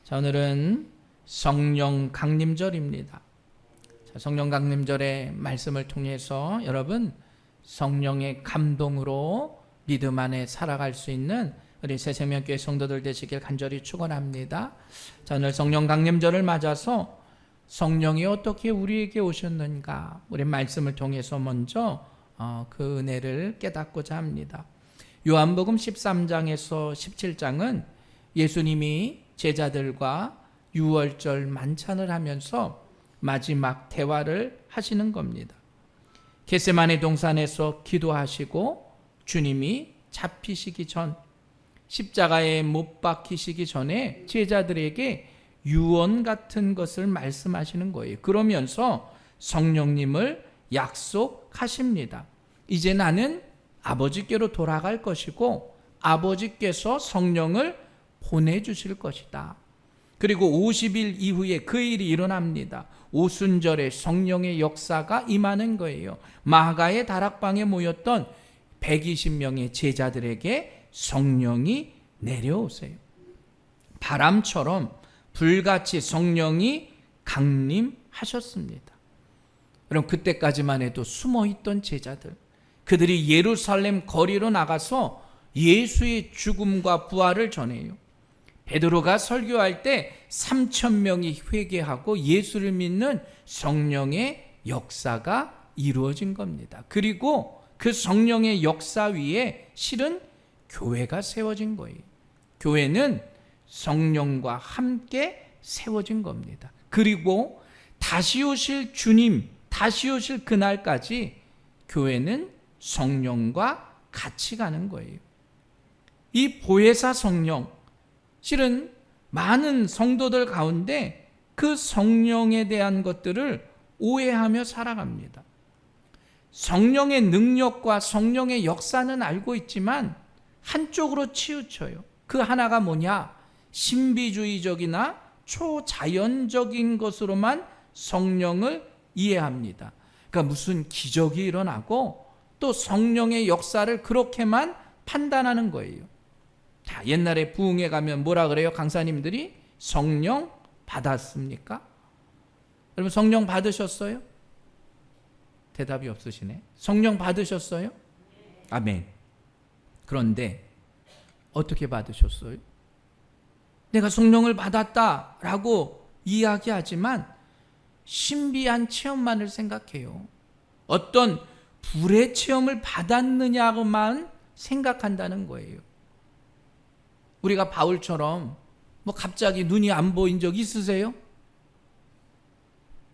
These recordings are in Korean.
자, 오늘은 성령 강림절입니다. 자, 성령 강림절의 말씀을 통해서 여러분 성령의 감동으로 믿음 안에 살아갈 수 있는 우리 새생명교회 성도들 되시길 간절히 축원합니다. 자, 오늘 성령 강림절을 맞아서 성령이 어떻게 우리에게 오셨는가 우리 말씀을 통해서 먼저 그 은혜를 깨닫고자 합니다. 요한복음 13장에서 17장은 예수님이 제자들과 유월절 만찬을 하면서 마지막 대화를 하시는 겁니다. 겟세마네 동산에서 기도하시고 주님이 잡히시기 전, 십자가에 못 박히시기 전에 제자들에게 유언 같은 것을 말씀하시는 거예요. 그러면서 성령님을 약속하십니다. 이제 나는 아버지께로 돌아갈 것이고 아버지께서 성령을 보내주실 것이다. 그리고 50일 이후에 그 일이 일어납니다. 오순절에 성령의 역사가 임하는 거예요. 마가의 다락방에 모였던 120명의 제자들에게 성령이 내려오세요. 바람처럼 불같이 성령이 강림하셨습니다. 그럼 그때까지만 해도 숨어있던 제자들, 그들이 예루살렘 거리로 나가서 예수의 죽음과 부활을 전해요. 베드로가 설교할 때 3,000명이 회개하고 예수를 믿는 성령의 역사가 이루어진 겁니다. 그리고 그 성령의 역사 위에 실은 교회가 세워진 거예요. 교회는 성령과 함께 세워진 겁니다. 그리고 다시 오실 주님, 다시 오실 그날까지 교회는 성령과 같이 가는 거예요. 이 보혜사 성령, 실은 많은 성도들 가운데 그 성령에 대한 것들을 오해하며 살아갑니다. 성령의 능력과 성령의 역사는 알고 있지만 한쪽으로 치우쳐요. 그 하나가 뭐냐? 신비주의적이나 초자연적인 것으로만 성령을 이해합니다. 그러니까 무슨 기적이 일어나고 또 성령의 역사를 그렇게만 판단하는 거예요. 자, 옛날에 부흥회 가면 뭐라 그래요? 강사님들이 성령 받았습니까? 여러분 성령 받으셨어요? 대답이 없으시네. 성령 받으셨어요? 아멘. 그런데 어떻게 받으셨어요? 내가 성령을 받았다라고 이야기하지만 신비한 체험만을 생각해요. 어떤 불의 체험을 받았느냐고만 생각한다는 거예요. 우리가 바울처럼 갑자기 눈이 안 보인 적 있으세요?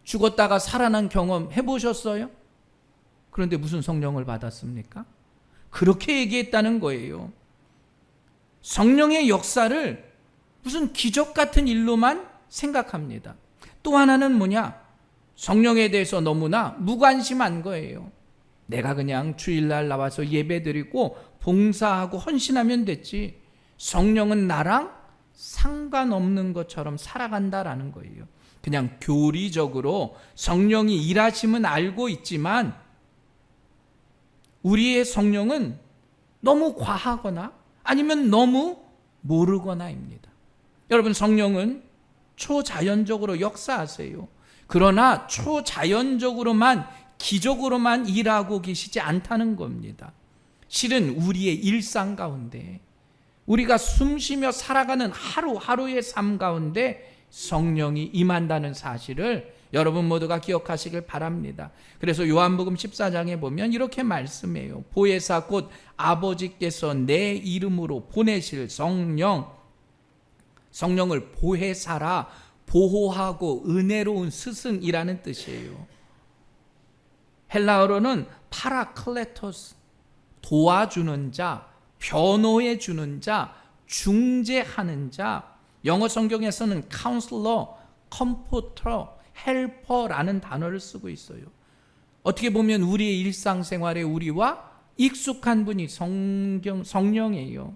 죽었다가 살아난 경험 해보셨어요? 그런데 무슨 성령을 받았습니까? 그렇게 얘기했다는 거예요. 성령의 역사를 무슨 기적 같은 일로만 생각합니다. 또 하나는 뭐냐? 성령에 대해서 너무나 무관심한 거예요. 내가 그냥 주일날 나와서 예배드리고 봉사하고 헌신하면 됐지. 성령은 나랑 상관없는 것처럼 살아간다라는 거예요. 그냥 교리적으로 성령이 일하심은 알고 있지만 우리의 성령은 너무 과하거나 아니면 너무 모르거나입니다. 여러분 성령은 초자연적으로 역사하세요. 그러나 초자연적으로만 기적으로만 일하고 계시지 않다는 겁니다. 실은 우리의 일상 가운데 우리가 숨쉬며 살아가는 하루하루의 삶 가운데 성령이 임한다는 사실을 여러분 모두가 기억하시길 바랍니다. 그래서 요한복음 14장에 보면 이렇게 말씀해요. 보혜사 곧 아버지께서 내 이름으로 보내실 성령을 보혜사라, 보호하고 은혜로운 스승이라는 뜻이에요. 헬라어로는 파라클레토스, 도와주는 자, 변호해 주는 자, 중재하는 자. 영어 성경에서는 카운슬러, 컴포터, 헬퍼라는 단어를 쓰고 있어요. 어떻게 보면 우리의 일상생활에 우리와 익숙한 분이 성령이에요.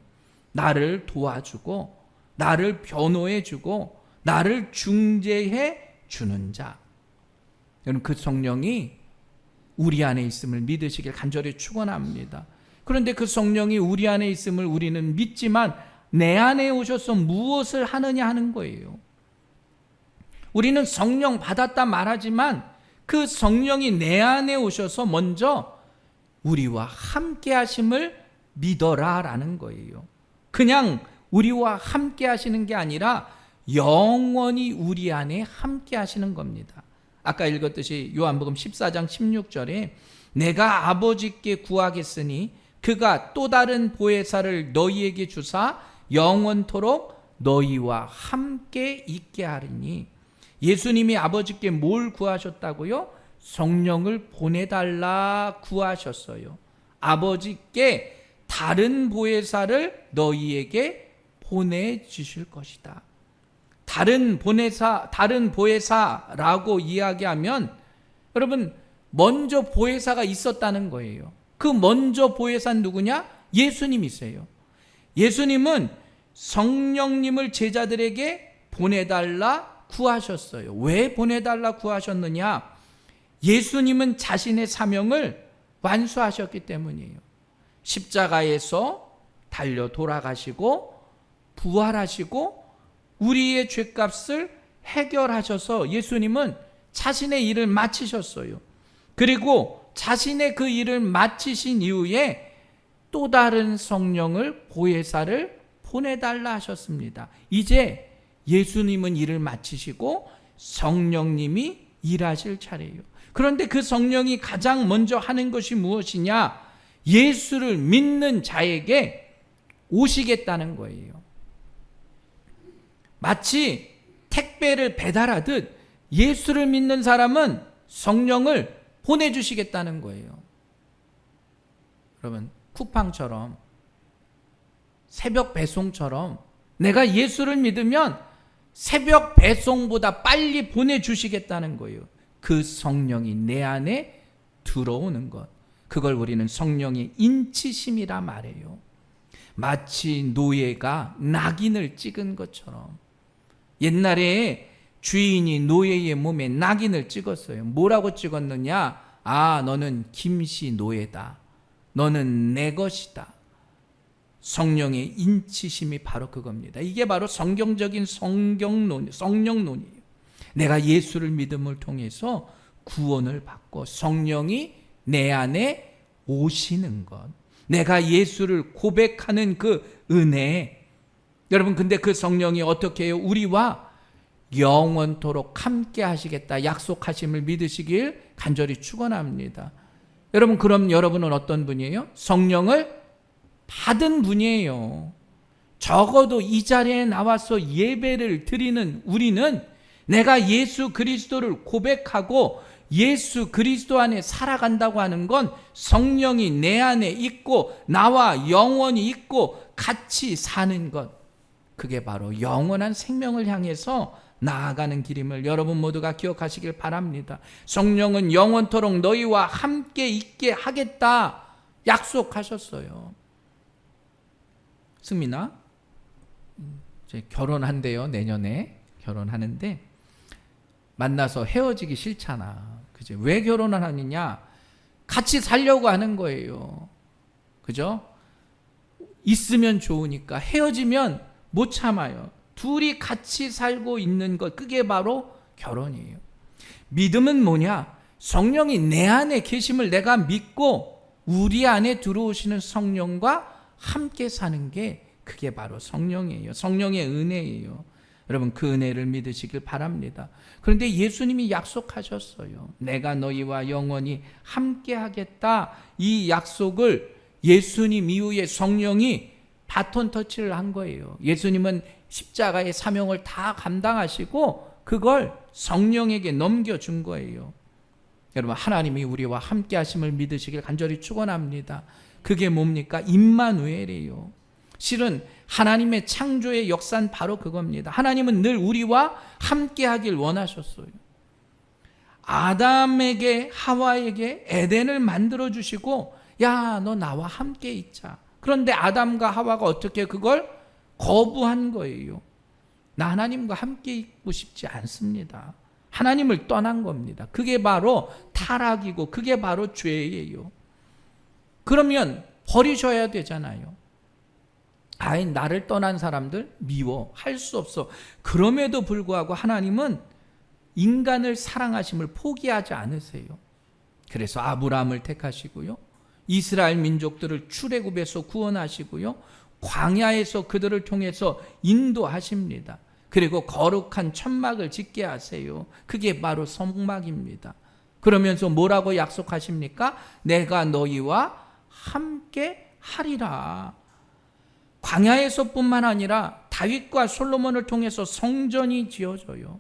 나를 도와주고 나를 변호해 주고 나를 중재해 주는 자. 여러분 그 성령이 우리 안에 있음을 믿으시길 간절히 축원합니다. 그런데 그 성령이 우리 안에 있음을 우리는 믿지만 내 안에 오셔서 무엇을 하느냐 하는 거예요. 우리는 성령 받았다 말하지만 그 성령이 내 안에 오셔서 먼저 우리와 함께 하심을 믿어라 라는 거예요. 그냥 우리와 함께 하시는 게 아니라 영원히 우리 안에 함께 하시는 겁니다. 아까 읽었듯이 요한복음 14장 16절에 내가 아버지께 구하겠으니 그가 또 다른 보혜사를 너희에게 주사 영원토록 너희와 함께 있게 하리니, 예수님이 아버지께 뭘 구하셨다고요? 성령을 보내달라 구하셨어요. 아버지께 다른 보혜사를 너희에게 보내주실 것이다. 다른 보혜사라고 이야기하면 여러분 먼저 보혜사가 있었다는 거예요. 그 먼저 보혜사는 누구냐? 예수님이세요. 예수님은 성령님을 제자들에게 보내달라 구하셨어요. 왜 보내달라 구하셨느냐? 예수님은 자신의 사명을 완수하셨기 때문이에요. 십자가에서 달려 돌아가시고 부활하시고 우리의 죄값을 해결하셔서 예수님은 자신의 일을 마치셨어요. 그리고 자신의 그 일을 마치신 이후에 또 다른 성령을 보혜사를 보내달라 하셨습니다. 이제 예수님은 일을 마치시고 성령님이 일하실 차례예요. 그런데 그 성령이 가장 먼저 하는 것이 무엇이냐? 예수를 믿는 자에게 오시겠다는 거예요. 마치 택배를 배달하듯 예수를 믿는 사람은 성령을 보내주시겠다는 거예요. 여러분, 쿠팡처럼 새벽 배송처럼 내가 예수를 믿으면 새벽 배송보다 빨리 보내주시겠다는 거예요. 그 성령이 내 안에 들어오는 것, 그걸 우리는 성령의 인치심이라 말해요. 마치 노예가 낙인을 찍은 것처럼 옛날에 주인이 노예의 몸에 낙인을 찍었어요. 뭐라고 찍었느냐? 아, 너는 김씨 노예다. 너는 내 것이다. 성령의 인치심이 바로 그겁니다. 이게 바로 성경적인 성령론이에요. 내가 예수를 믿음을 통해서 구원을 받고 성령이 내 안에 오시는 것, 내가 예수를 고백하는 그 은혜. 여러분, 근데 그 성령이 어떻게 해요? 우리와 영원토록 함께 하시겠다 약속하심을 믿으시길 간절히 축원합니다. 여러분, 그럼 여러분은 어떤 분이에요? 성령을 받은 분이에요. 적어도 이 자리에 나와서 예배를 드리는 우리는 내가 예수 그리스도를 고백하고 예수 그리스도 안에 살아간다고 하는 건 성령이 내 안에 있고 나와 영원히 있고 같이 사는 것, 그게 바로 영원한 생명을 향해서 나아가는 길임을 여러분 모두가 기억하시길 바랍니다. 성령은 영원토록 너희와 함께 있게 하겠다 약속하셨어요. 승민아, 이제 결혼한대요. 내년에 결혼하는데 만나서 헤어지기 싫잖아. 그죠? 왜 결혼을 하느냐? 같이 살려고 하는 거예요. 그죠? 있으면 좋으니까. 헤어지면 못 참아요. 둘이 같이 살고 있는 것, 그게 바로 결혼이에요. 믿음은 뭐냐? 성령이 내 안에 계심을 내가 믿고 우리 안에 들어오시는 성령과 함께 사는 게, 그게 바로 성령이에요. 성령의 은혜예요. 여러분, 그 은혜를 믿으시길 바랍니다. 그런데 예수님이 약속하셨어요. 내가 너희와 영원히 함께 하겠다. 이 약속을 예수님 이후에 성령이 바톤 터치를 한 거예요. 예수님은 십자가의 사명을 다 감당하시고 그걸 성령에게 넘겨준 거예요. 여러분, 하나님이 우리와 함께 하심을 믿으시길 간절히 축원합니다. 그게 뭡니까? 임마누엘이에요. 실은 하나님의 창조의 역사는 바로 그겁니다. 하나님은 늘 우리와 함께 하길 원하셨어요. 아담에게, 하와에게 에덴을 만들어 주시고, 야, 너 나와 함께 있자. 그런데 아담과 하와가 어떻게 그걸 거부한 거예요. 나 하나님과 함께 있고 싶지 않습니다. 하나님을 떠난 겁니다. 그게 바로 타락이고 그게 바로 죄예요. 그러면 버리셔야 되잖아요. 아이, 나를 떠난 사람들 미워, 할 수 없어. 그럼에도 불구하고 하나님은 인간을 사랑하심을 포기하지 않으세요. 그래서 아브라함을 택하시고요, 이스라엘 민족들을 출애굽에서 구원하시고요, 광야에서 그들을 통해서 인도하십니다. 그리고 거룩한 천막을 짓게 하세요. 그게 바로 성막입니다. 그러면서 뭐라고 약속하십니까? 내가 너희와 함께 하리라. 광야에서뿐만 아니라 다윗과 솔로몬을 통해서 성전이 지어져요.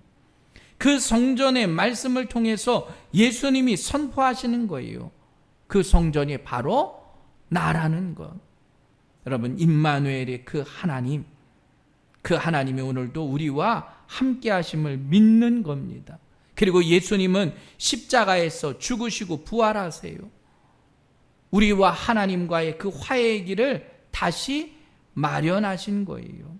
그 성전의 말씀을 통해서 예수님이 선포하시는 거예요. 그 성전이 바로 나라는 것. 여러분, 임마누엘의 그 하나님, 그 하나님이 오늘도 우리와 함께 하심을 믿는 겁니다. 그리고 예수님은 십자가에서 죽으시고 부활하세요. 우리와 하나님과의 그 화해의 길을 다시 마련하신 거예요.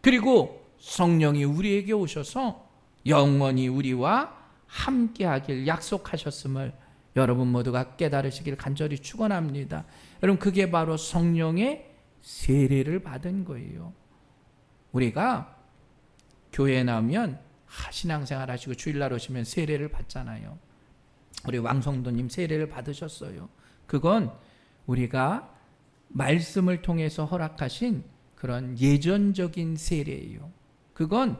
그리고 성령이 우리에게 오셔서 영원히 우리와 함께 하길 약속하셨음을 여러분 모두가 깨달으시길 간절히 축원합니다. 여러분, 그게 바로 성령의 세례를 받은 거예요. 우리가 교회에 나오면 신앙생활 하시고 주일날 오시면 세례를 받잖아요. 우리 왕성도님 세례를 받으셨어요. 그건 우리가 말씀을 통해서 허락하신 그런 예전적인 세례예요. 그건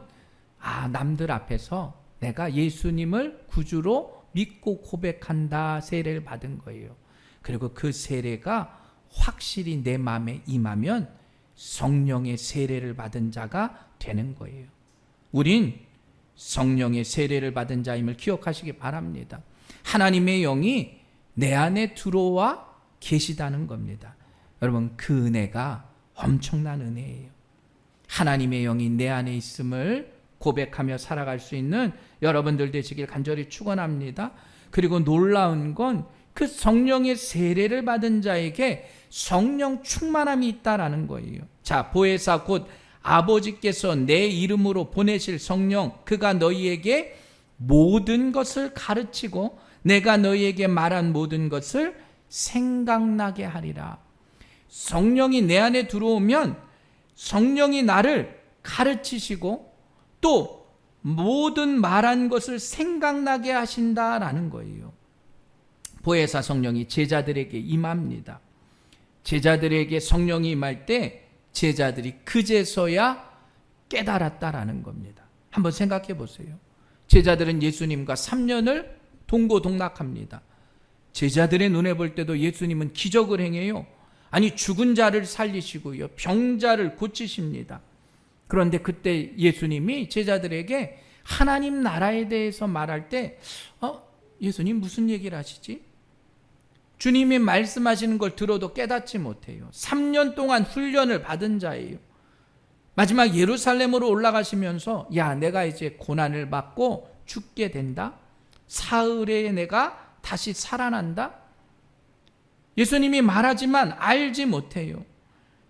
남들 앞에서 내가 예수님을 구주로 믿고 고백한다 세례를 받은 거예요. 그리고 그 세례가 확실히 내 마음에 임하면 성령의 세례를 받은 자가 되는 거예요. 우린 성령의 세례를 받은 자임을 기억하시기 바랍니다. 하나님의 영이 내 안에 들어와 계시다는 겁니다. 여러분, 그 은혜가 엄청난 은혜예요. 하나님의 영이 내 안에 있음을 고백하며 살아갈 수 있는 여러분들 되시길 간절히 축원합니다. 그리고 놀라운 건 그 성령의 세례를 받은 자에게 성령 충만함이 있다라는 거예요. 자, 보혜사 곧 아버지께서 내 이름으로 보내실 성령, 그가 너희에게 모든 것을 가르치고 내가 너희에게 말한 모든 것을 생각나게 하리라. 성령이 내 안에 들어오면 성령이 나를 가르치시고 또 모든 말한 것을 생각나게 하신다라는 거예요. 보혜사 성령이 제자들에게 임합니다. 제자들에게 성령이 임할 때 제자들이 그제서야 깨달았다라는 겁니다. 한번 생각해 보세요. 제자들은 예수님과 3년을 동고동락합니다. 제자들의 눈에 볼 때도 예수님은 기적을 행해요. 아니, 죽은 자를 살리시고요, 병자를 고치십니다. 그런데 그때 예수님이 제자들에게 하나님 나라에 대해서 말할 때 예수님 무슨 얘기를 하시지? 주님이 말씀하시는 걸 들어도 깨닫지 못해요. 3년 동안 훈련을 받은 자예요. 마지막 예루살렘으로 올라가시면서 내가 이제 고난을 받고 죽게 된다. 사흘에 내가 다시 살아난다. 예수님이 말하지만 알지 못해요.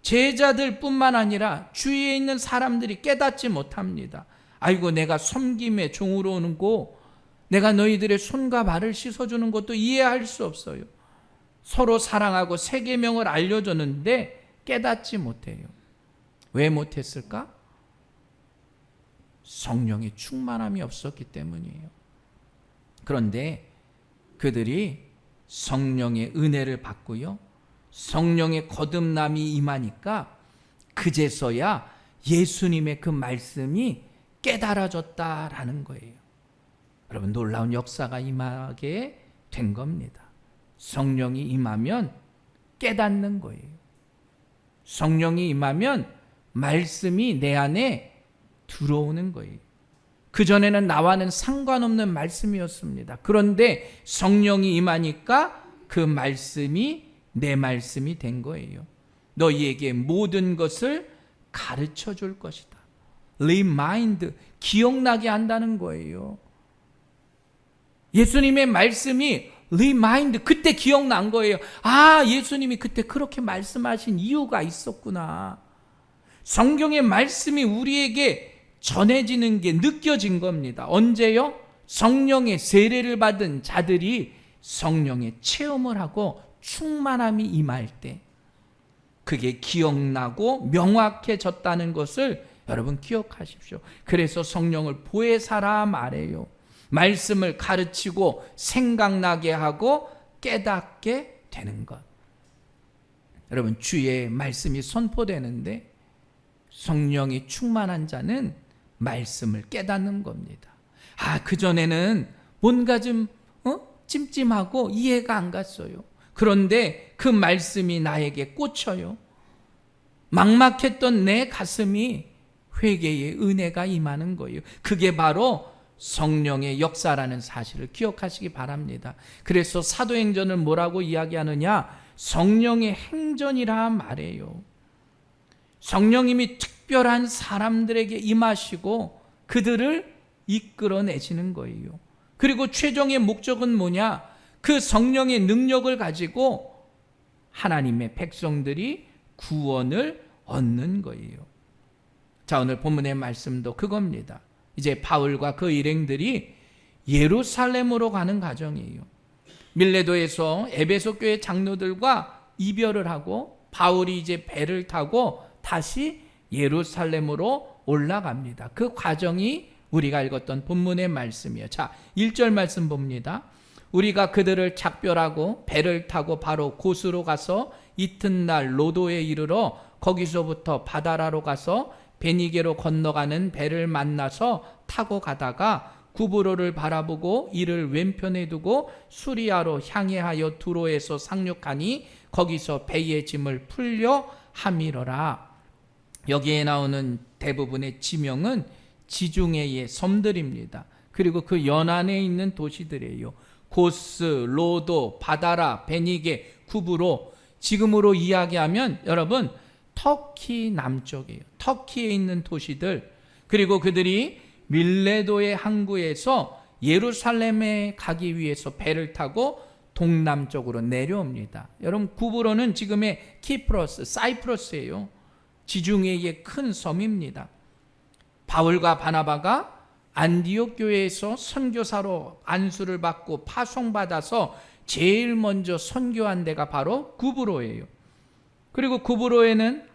제자들뿐만 아니라 주위에 있는 사람들이 깨닫지 못합니다. 아이고, 내가 섬김의 종으로 오는 거, 내가 너희들의 손과 발을 씻어주는 것도 이해할 수 없어요. 서로 사랑하고 새 계명을 알려줬는데 깨닫지 못해요. 왜 못했을까? 성령의 충만함이 없었기 때문이에요. 그런데 그들이 성령의 은혜를 받고요, 성령의 거듭남이 임하니까 그제서야 예수님의 그 말씀이 깨달아졌다라는 거예요. 여러분, 놀라운 역사가 임하게 된 겁니다. 성령이 임하면 깨닫는 거예요. 성령이 임하면 말씀이 내 안에 들어오는 거예요. 그전에는 나와는 상관없는 말씀이었습니다. 그런데 성령이 임하니까 그 말씀이 내 말씀이 된 거예요. 너희에게 모든 것을 가르쳐 줄 것이다. Remind, 기억나게 한다는 거예요. 예수님의 말씀이 Remind, 그때 기억난 거예요. 예수님이 그때 그렇게 말씀하신 이유가 있었구나. 성경의 말씀이 우리에게 전해지는 게 느껴진 겁니다. 언제요? 성령의 세례를 받은 자들이 성령의 체험을 하고 충만함이 임할 때, 그게 기억나고 명확해졌다는 것을 여러분 기억하십시오. 그래서 성령을 보혜사라 말해요. 말씀을 가르치고 생각나게 하고 깨닫게 되는 것. 여러분, 주의 말씀이 선포되는데 성령이 충만한 자는 말씀을 깨닫는 겁니다. 그전에는 뭔가 좀 찜찜하고 이해가 안 갔어요. 그런데 그 말씀이 나에게 꽂혀요. 막막했던 내 가슴이 회개의 은혜가 임하는 거예요. 그게 바로 성령의 역사라는 사실을 기억하시기 바랍니다. 그래서 사도행전을 뭐라고 이야기하느냐? 성령의 행전이라 말해요. 성령님이 특별한 사람들에게 임하시고 그들을 이끌어내시는 거예요. 그리고 최종의 목적은 뭐냐? 그 성령의 능력을 가지고 하나님의 백성들이 구원을 얻는 거예요. 자, 오늘 본문의 말씀도 그겁니다. 이제 바울과 그 일행들이 예루살렘으로 가는 과정이에요. 밀레도에서 에베소 교회 장로들과 이별을 하고 바울이 이제 배를 타고 다시 예루살렘으로 올라갑니다. 그 과정이 우리가 읽었던 본문의 말씀이에요. 자, 1절 말씀 봅니다. 우리가 그들을 작별하고 배를 타고 바로 고스로 가서 이튿날 로도에 이르러 거기서부터 바다라로 가서 베니게로 건너가는 배를 만나서 타고 가다가 구브로를 바라보고 이를 왼편에 두고 수리아로 향해하여 두로에서 상륙하니 거기서 배의 짐을 풀려 함이러라. 여기에 나오는 대부분의 지명은 지중해의 섬들입니다. 그리고 그 연안에 있는 도시들이에요. 고스, 로도, 바다라, 베니게, 구브로. 지금으로 이야기하면 여러분 터키 남쪽이에요. 터키에 있는 도시들. 그리고 그들이 밀레도의 항구에서 예루살렘에 가기 위해서 배를 타고 동남쪽으로 내려옵니다. 여러분, 구브로는 지금의 키프로스, 사이프러스예요. 지중해의 큰 섬입니다. 바울과 바나바가 안디옥 교회에서 선교사로 안수를 받고 파송받아서 제일 먼저 선교한 데가 바로 구브로예요. 그리고 구브로에는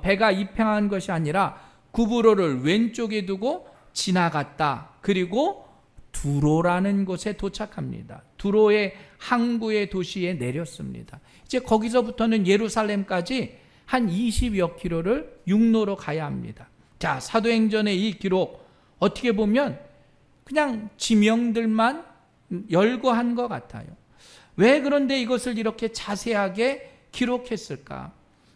배가 입항한 것이 아니라 구브로를 왼쪽에 두고 지나갔다. 그리고 두로라는 곳에 도착합니다. 두로의 항구의 도시에 내렸습니다. 이제 거기서부터는 예루살렘까지 한 20여 킬로를 육로로 가야 합니다. 자, 사도행전의 이 기록 어떻게 보면 그냥 지명들만 열거한 것 같아요. 왜 그런데 이것을 이렇게 자세하게 기록했을까?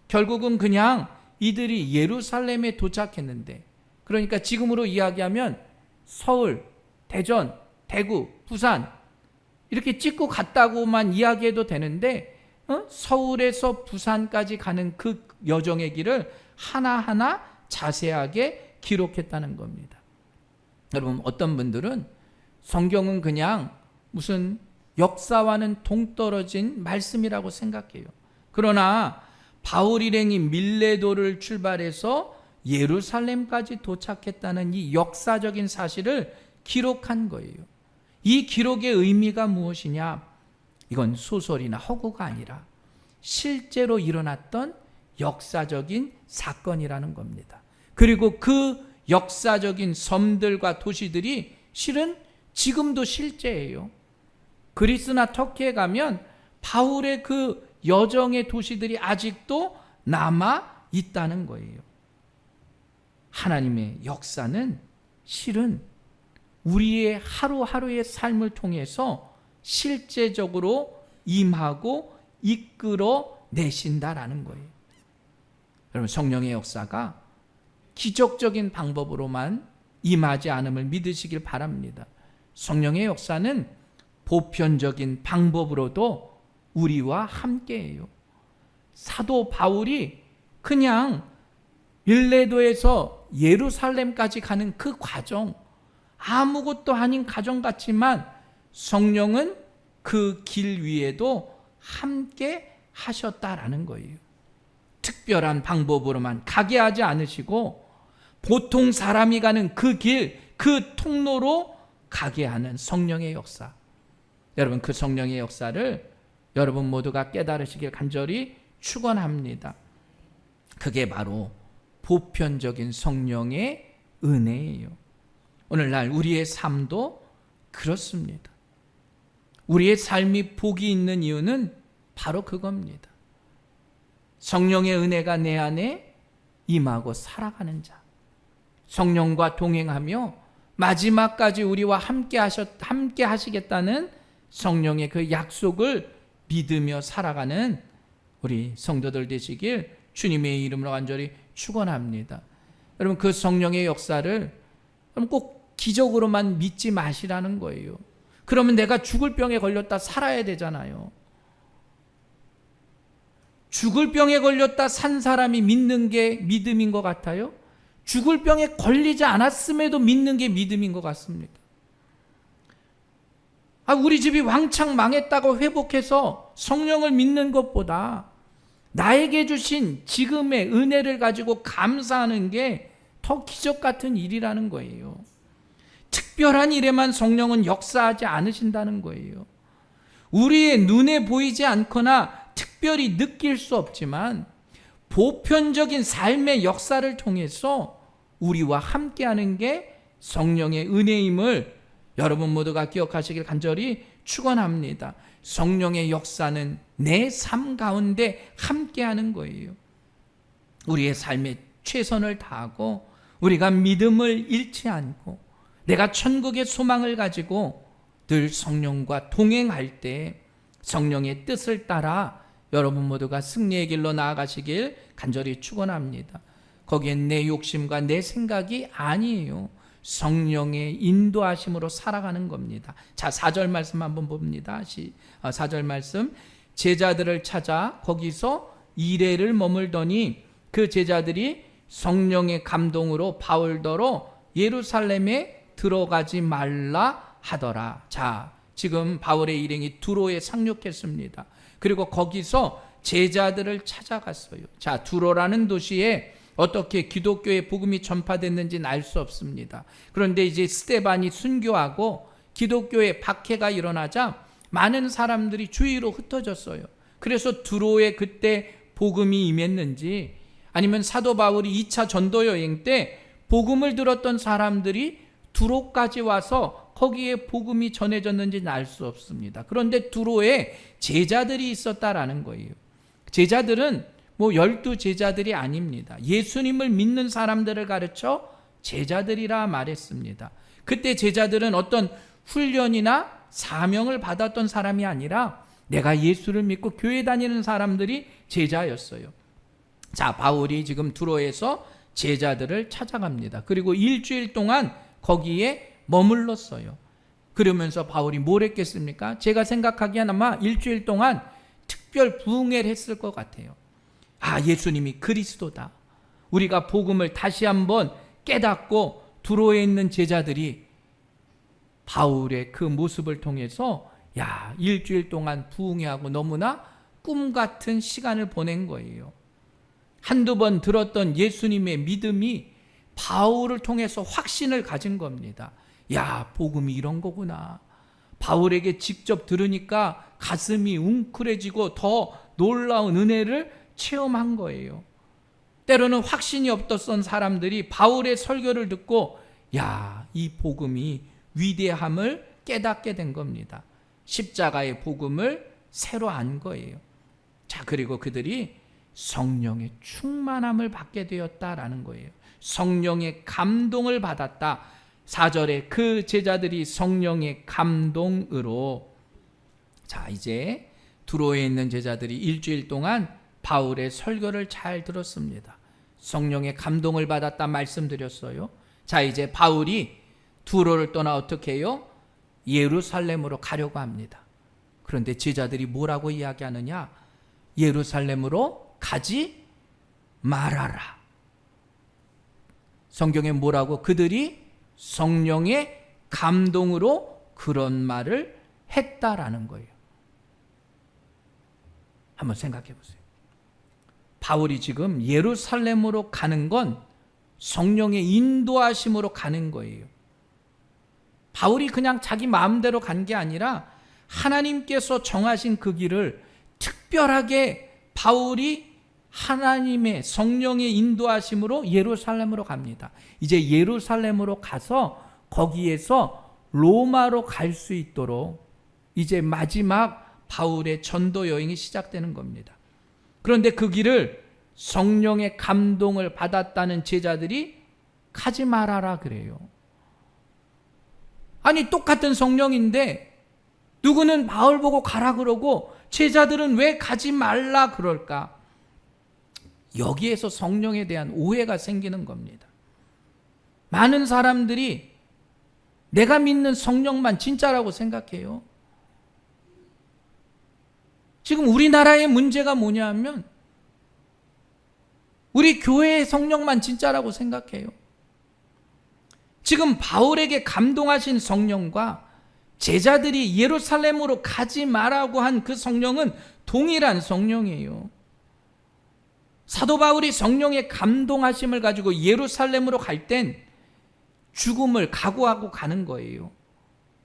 결국은 그냥 이들이 예루살렘에 도착했는데, 그러니까 지금으로 이야기하면 서울, 대전, 대구, 부산 이렇게 찍고 갔다고만 이야기해도 되는데 서울에서 부산까지 가는 그 여정의 길을 하나하나 자세하게 기록했다는 겁니다. 여러분, 어떤 분들은 성경은 그냥 무슨 역사와는 동떨어진 말씀이라고 생각해요. 그러나 바울 일행이 밀레도를 출발해서 예루살렘까지 도착했다는 이 역사적인 사실을 기록한 거예요. 이 기록의 의미가 무엇이냐? 이건 소설이나 허구가 아니라 실제로 일어났던 역사적인 사건이라는 겁니다. 그리고 그 역사적인 섬들과 도시들이 실은 지금도 실제예요. 그리스나 터키에 가면 바울의 그 여정의 도시들이 아직도 남아 있다는 거예요. 하나님의 역사는 실은 우리의 하루하루의 삶을 통해서 실제적으로 임하고 이끌어 내신다라는 거예요. 여러분, 성령의 역사가 기적적인 방법으로만 임하지 않음을 믿으시길 바랍니다. 성령의 역사는 보편적인 방법으로도 우리와 함께해요. 사도 바울이 그냥 밀레도에서 예루살렘까지 가는 그 과정, 아무것도 아닌 과정 같지만 성령은 그 길 위에도 함께 하셨다라는 거예요. 특별한 방법으로만 가게 하지 않으시고 보통 사람이 가는 그 길, 그 통로로 가게 하는 성령의 역사. 여러분, 그 성령의 역사를 여러분 모두가 깨달으시길 간절히 축원합니다. 그게 바로 보편적인 성령의 은혜예요. 오늘날 우리의 삶도 그렇습니다. 우리의 삶이 복이 있는 이유는 바로 그겁니다. 성령의 은혜가 내 안에 임하고 살아가는 자, 성령과 동행하며 마지막까지 우리와 함께 하시겠다는 성령의 그 약속을 믿으며 살아가는 우리 성도들 되시길 주님의 이름으로 간절히 축원합니다. 여러분, 그 성령의 역사를 꼭 기적으로만 믿지 마시라는 거예요. 그러면 내가 죽을 병에 걸렸다 살아야 되잖아요. 죽을 병에 걸렸다 산 사람이 믿는 게 믿음인 것 같아요? 죽을 병에 걸리지 않았음에도 믿는 게 믿음인 것 같습니다. 우리 집이 왕창 망했다고 회복해서 성령을 믿는 것보다 나에게 주신 지금의 은혜를 가지고 감사하는 게 더 기적 같은 일이라는 거예요. 특별한 일에만 성령은 역사하지 않으신다는 거예요. 우리의 눈에 보이지 않거나 특별히 느낄 수 없지만 보편적인 삶의 역사를 통해서 우리와 함께하는 게 성령의 은혜임을 여러분 모두가 기억하시길 간절히 축원합니다. 성령의 역사는 내 삶 가운데 함께하는 거예요. 우리의 삶에 최선을 다하고 우리가 믿음을 잃지 않고 내가 천국의 소망을 가지고 늘 성령과 동행할 때 성령의 뜻을 따라 여러분 모두가 승리의 길로 나아가시길 간절히 축원합니다. 거기엔 내 욕심과 내 생각이 아니에요. 성령의 인도하심으로 살아가는 겁니다. 자, 4절 말씀 한번 봅니다. 4절 말씀. 제자들을 찾아 거기서 이레를 머물더니 그 제자들이 성령의 감동으로 바울더러 예루살렘에 들어가지 말라 하더라. 자, 지금 바울의 일행이 두로에 상륙했습니다. 그리고 거기서 제자들을 찾아갔어요. 자, 두로라는 도시에 어떻게 기독교의 복음이 전파됐는지는 알 수 없습니다. 그런데 이제 스데반이 순교하고 기독교의 박해가 일어나자 많은 사람들이 주위로 흩어졌어요. 그래서 두로에 그때 복음이 임했는지 아니면 사도 바울이 2차 전도 여행 때 복음을 들었던 사람들이 두로까지 와서 거기에 복음이 전해졌는지는 알 수 없습니다. 그런데 두로에 제자들이 있었다라는 거예요. 제자들은 12 제자들이 아닙니다. 예수님을 믿는 사람들을 가르쳐 제자들이라 말했습니다. 그때 제자들은 어떤 훈련이나 사명을 받았던 사람이 아니라 내가 예수를 믿고 교회 다니는 사람들이 제자였어요. 자, 바울이 지금 두로에서 제자들을 찾아갑니다. 그리고 일주일 동안 거기에 머물렀어요. 그러면서 바울이 뭘 했겠습니까? 제가 생각하기엔 아마 일주일 동안 특별 부흥회를 했을 것 같아요. 예수님이 그리스도다. 우리가 복음을 다시 한번 깨닫고 두로에 있는 제자들이 바울의 그 모습을 통해서 일주일 동안 부흥회하고 너무나 꿈 같은 시간을 보낸 거예요. 한두 번 들었던 예수님의 믿음이 바울을 통해서 확신을 가진 겁니다. 복음이 이런 거구나. 바울에게 직접 들으니까 가슴이 웅크려지고 더 놀라운 은혜를 체험한 거예요. 때로는 확신이 없었던 사람들이 바울의 설교를 듣고 이 복음이 위대함을 깨닫게 된 겁니다. 십자가의 복음을 새로 안 거예요. 자, 그리고 그들이 성령의 충만함을 받게 되었다라는 거예요. 성령의 감동을 받았다. 4절에 그 제자들이 성령의 감동으로, 자, 이제 두로에 있는 제자들이 일주일 동안 바울의 설교를 잘 들었습니다. 성령의 감동을 받았다 말씀드렸어요. 자, 이제 바울이 두로를 떠나 어떻게 해요? 예루살렘으로 가려고 합니다. 그런데 제자들이 뭐라고 이야기하느냐? 예루살렘으로 가지 말아라. 성경에 뭐라고? 그들이 성령의 감동으로 그런 말을 했다라는 거예요. 한번 생각해 보세요. 바울이 지금 예루살렘으로 가는 건 성령의 인도하심으로 가는 거예요. 바울이 그냥 자기 마음대로 간 게 아니라 하나님께서 정하신 그 길을 특별하게 바울이 하나님의 성령의 인도하심으로 예루살렘으로 갑니다. 이제 예루살렘으로 가서 거기에서 로마로 갈 수 있도록 이제 마지막 바울의 전도 여행이 시작되는 겁니다. 그런데 그 길을 성령의 감동을 받았다는 제자들이 가지 말아라 그래요. 아니 똑같은 성령인데 누구는 바울 보고 가라 그러고 제자들은 왜 가지 말라 그럴까? 여기에서 성령에 대한 오해가 생기는 겁니다. 많은 사람들이 내가 믿는 성령만 진짜라고 생각해요. 지금 우리나라의 문제가 뭐냐 하면 우리 교회의 성령만 진짜라고 생각해요. 지금 바울에게 감동하신 성령과 제자들이 예루살렘으로 가지 말라고 한 그 성령은 동일한 성령이에요. 사도 바울이 성령의 감동하심을 가지고 예루살렘으로 갈 땐 죽음을 각오하고 가는 거예요.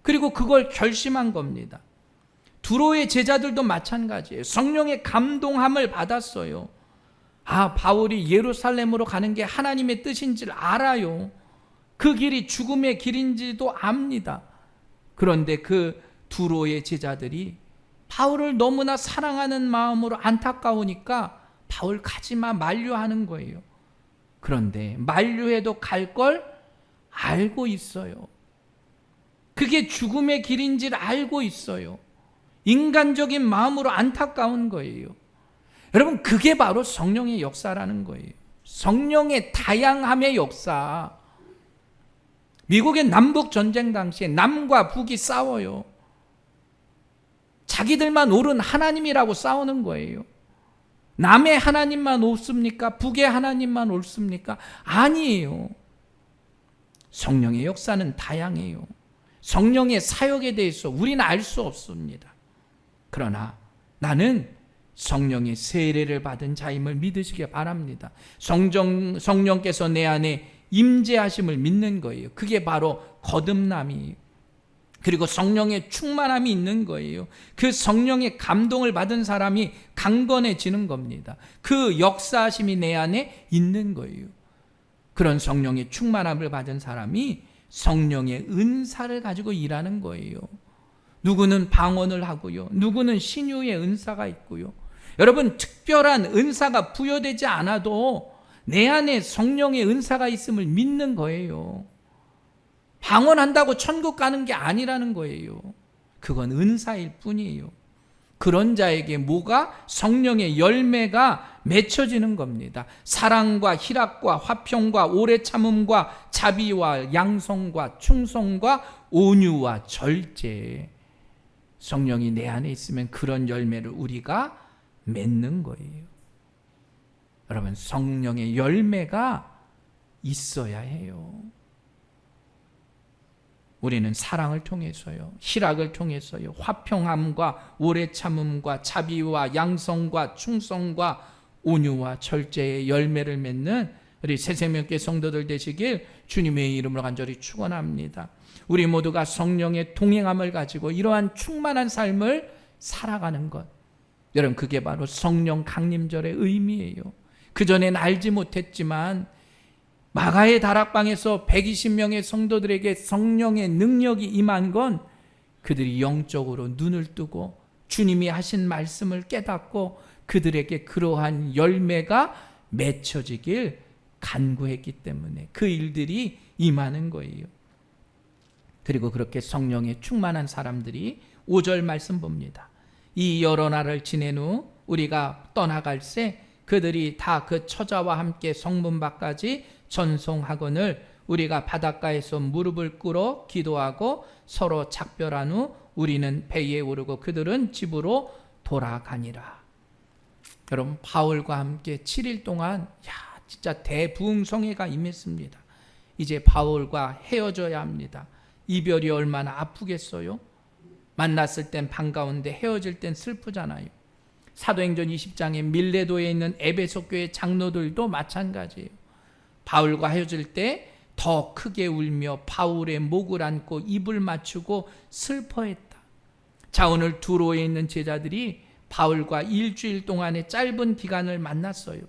그리고 그걸 결심한 겁니다. 두로의 제자들도 마찬가지예요. 성령의 감동함을 받았어요. 아, 바울이 예루살렘으로 가는 게 하나님의 뜻인 줄 알아요. 그 길이 죽음의 길인지도 압니다. 그런데 그 두로의 제자들이 바울을 너무나 사랑하는 마음으로 안타까우니까 바울 가지마 만류하는 거예요. 그런데 만류해도 갈 걸 알고 있어요. 그게 죽음의 길인지를 알고 있어요. 인간적인 마음으로 안타까운 거예요. 여러분, 그게 바로 성령의 역사라는 거예요. 성령의 다양함의 역사. 미국의 남북 전쟁 당시에 남과 북이 싸워요. 자기들만 옳은 하나님이라고 싸우는 거예요. 남의 하나님만 옳습니까? 북의 하나님만 옳습니까? 아니에요. 성령의 역사는 다양해요. 성령의 사역에 대해서 우리는 알 수 없습니다. 그러나 나는 성령의 세례를 받은 자임을 믿으시기 바랍니다. 성령께서 내 안에 임재하심을 믿는 거예요. 그게 바로 거듭남이에요. 그리고 성령의 충만함이 있는 거예요. 그 성령의 감동을 받은 사람이 강건해지는 겁니다. 그 역사하심이 내 안에 있는 거예요. 그런 성령의 충만함을 받은 사람이 성령의 은사를 가지고 일하는 거예요. 누구는 방언을 하고요. 누구는 신유의 은사가 있고요. 여러분, 특별한 은사가 부여되지 않아도 내 안에 성령의 은사가 있음을 믿는 거예요. 방언한다고 천국 가는 게 아니라는 거예요. 그건 은사일 뿐이에요. 그런 자에게 뭐가? 성령의 열매가 맺혀지는 겁니다. 사랑과 희락과 화평과 오래 참음과 자비와 양성과 충성과 온유와 절제. 성령이 내 안에 있으면 그런 열매를 우리가 맺는 거예요. 여러분, 성령의 열매가 있어야 해요. 우리는 사랑을 통해서요, 희락을 통해서요, 화평함과 오래 참음과 자비와 양성과 충성과 온유와 절제의 열매를 맺는 우리 새생명교회 성도들 되시길 주님의 이름으로 간절히 축원합니다. 우리 모두가 성령의 동행함을 가지고 이러한 충만한 삶을 살아가는 것, 여러분, 그게 바로 성령 강림절의 의미예요. 그전엔 알지 못했지만 마가의 다락방에서 120명의 성도들에게 성령의 능력이 임한 건 그들이 영적으로 눈을 뜨고 주님이 하신 말씀을 깨닫고 그들에게 그러한 열매가 맺혀지길 간구했기 때문에 그 일들이 임하는 거예요. 그리고 그렇게 성령에 충만한 사람들이 5절 말씀 봅니다. 이 여러 날을 지낸 후 우리가 떠나갈새 그들이 다 그 처자와 함께 성문 밖까지 전송하거늘 우리가 바닷가에서 무릎을 꿇어 기도하고 서로 작별한 후 우리는 배에 오르고 그들은 집으로 돌아가니라. 여러분, 바울과 함께 7일 동안 진짜 대부흥성회가 임했습니다. 이제 바울과 헤어져야 합니다. 이별이 얼마나 아프겠어요? 만났을 땐 반가운데 헤어질 땐 슬프잖아요. 사도행전 20장에 밀레도에 있는 에베소 교회 장로들도 마찬가지예요. 바울과 헤어질 때 더 크게 울며 바울의 목을 안고 입을 맞추고 슬퍼했다. 자, 오늘 두로에 있는 제자들이 바울과 일주일 동안의 짧은 기간을 만났어요.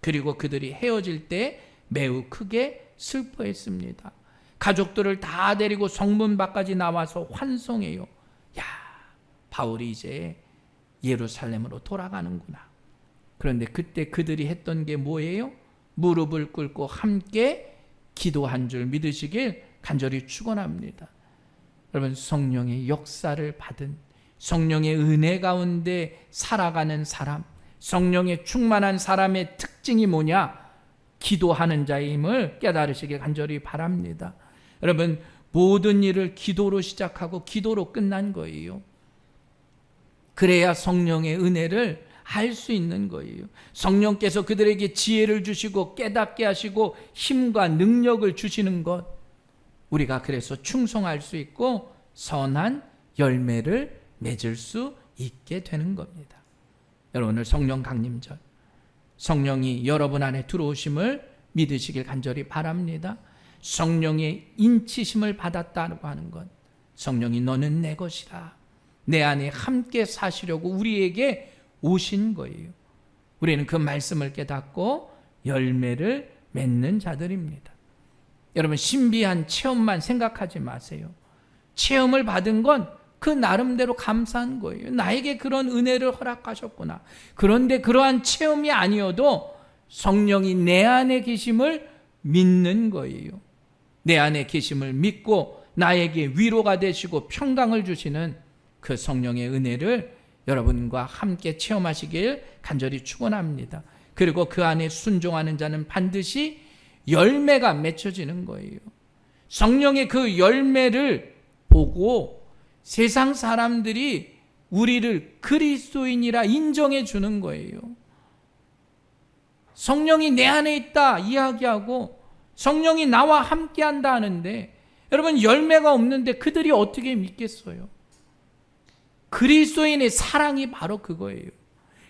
그리고 그들이 헤어질 때 매우 크게 슬퍼했습니다. 가족들을 다 데리고 성문 밖까지 나와서 환송해요. 야, 바울이 이제 예루살렘으로 돌아가는구나. 그런데 그때 그들이 했던 게 뭐예요? 무릎을 꿇고 함께 기도한 줄 믿으시길 간절히 축원합니다. 여러분, 성령의 역사를 받은, 성령의 은혜 가운데 살아가는 사람, 성령의 충만한 사람의 특징이 뭐냐? 기도하는 자임을 깨달으시길 간절히 바랍니다. 여러분, 모든 일을 기도로 시작하고 기도로 끝난 거예요. 그래야 성령의 은혜를 알 수 있는 거예요. 성령께서 그들에게 지혜를 주시고 깨닫게 하시고 힘과 능력을 주시는 것, 우리가 그래서 충성할 수 있고 선한 열매를 맺을 수 있게 되는 겁니다. 여러분, 오늘 성령 강림절, 성령이 여러분 안에 들어오심을 믿으시길 간절히 바랍니다. 성령의 인치심을 받았다고 하는 것, 성령이 너는 내 것이라, 내 안에 함께 사시려고 우리에게 오신 거예요. 우리는 그 말씀을 깨닫고 열매를 맺는 자들입니다. 여러분, 신비한 체험만 생각하지 마세요. 체험을 받은 건 그 나름대로 감사한 거예요. 나에게 그런 은혜를 허락하셨구나. 그런데 그러한 체험이 아니어도 성령이 내 안에 계심을 믿는 거예요. 내 안에 계심을 믿고 나에게 위로가 되시고 평강을 주시는 그 성령의 은혜를 여러분과 함께 체험하시길 간절히 축원합니다. 그리고 그 안에 순종하는 자는 반드시 열매가 맺혀지는 거예요. 성령의 그 열매를 보고 세상 사람들이 우리를 그리스도인이라 인정해 주는 거예요. 성령이 내 안에 있다 이야기하고 성령이 나와 함께 한다 하는데, 여러분, 열매가 없는데 그들이 어떻게 믿겠어요? 그리스도인의 사랑이 바로 그거예요.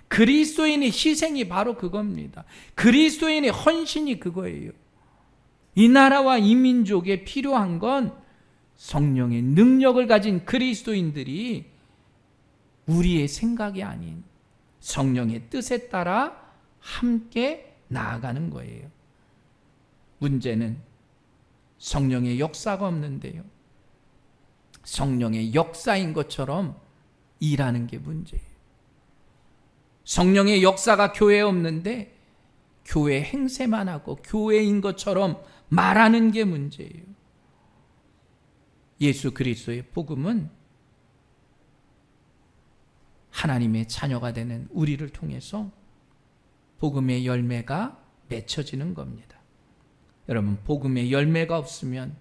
그리스도인의 희생이 바로 그겁니다. 그리스도인의 헌신이 그거예요. 이 나라와 이 민족에 필요한 건 성령의 능력을 가진 그리스도인들이 우리의 생각이 아닌 성령의 뜻에 따라 함께 나아가는 거예요. 문제는 성령의 역사가 없는데요, 성령의 역사인 것처럼 일하는 게 문제예요. 성령의 역사가 교회에 없는데 교회 행세만 하고 교회인 것처럼 말하는 게 문제예요. 예수 그리스도의 복음은 하나님의 자녀가 되는 우리를 통해서 복음의 열매가 맺혀지는 겁니다. 여러분, 복음의 열매가 없으면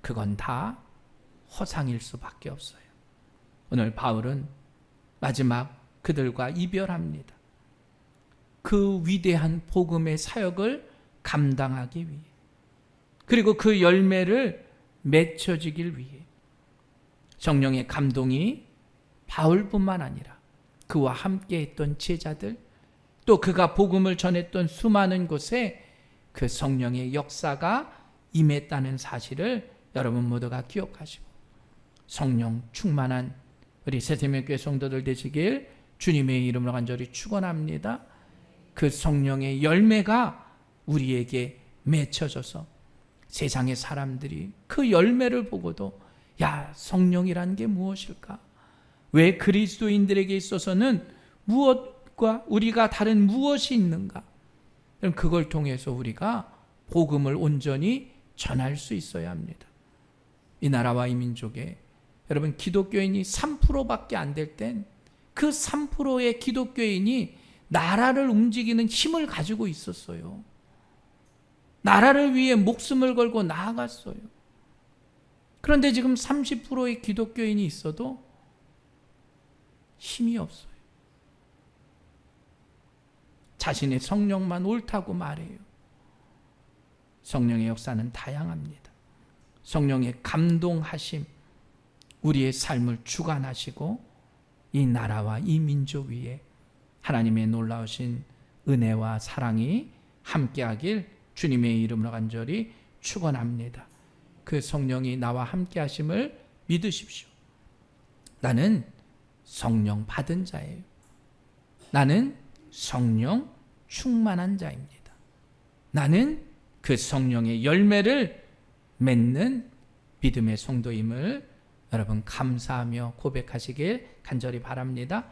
그건 다 허상일 수밖에 없어요. 오늘 바울은 마지막 그들과 이별합니다. 그 위대한 복음의 사역을 감당하기 위해, 그리고 그 열매를 맺혀지길 위해 성령의 감동이 바울뿐만 아니라 그와 함께 했던 제자들, 또 그가 복음을 전했던 수많은 곳에 그 성령의 역사가 임했다는 사실을 여러분 모두가 기억하시고 성령 충만한 우리 새세명교회 성도들 되시길 주님의 이름으로 간절히 축원합니다. 그 성령의 열매가 우리에게 맺혀져서 세상의 사람들이 그 열매를 보고도 야, 성령이란 게 무엇일까? 왜 그리스도인들에게 있어서는 무엇과 우리가 다른 무엇이 있는가? 그걸 통해서 우리가 복음을 온전히 전할 수 있어야 합니다. 이 나라와 이 민족에 여러분, 기독교인이 3%밖에 안 될 땐 그 3%의 기독교인이 나라를 움직이는 힘을 가지고 있었어요. 나라를 위해 목숨을 걸고 나아갔어요. 그런데 지금 30%의 기독교인이 있어도 힘이 없어요. 자신의 성령만 옳다고 말해요. 성령의 역사는 다양합니다. 성령의 감동하심, 우리의 삶을 주관하시고 이 나라와 이 민족 위에 하나님의 놀라우신 은혜와 사랑이 함께하길 주님의 이름으로 간절히 축원합니다. 그 성령이 나와 함께 하심을 믿으십시오. 나는 성령 받은 자예요. 나는 성령 충만한 자입니다. 나는 그 성령의 열매를 맺는 믿음의 성도임을 여러분 감사하며 고백하시길 간절히 바랍니다.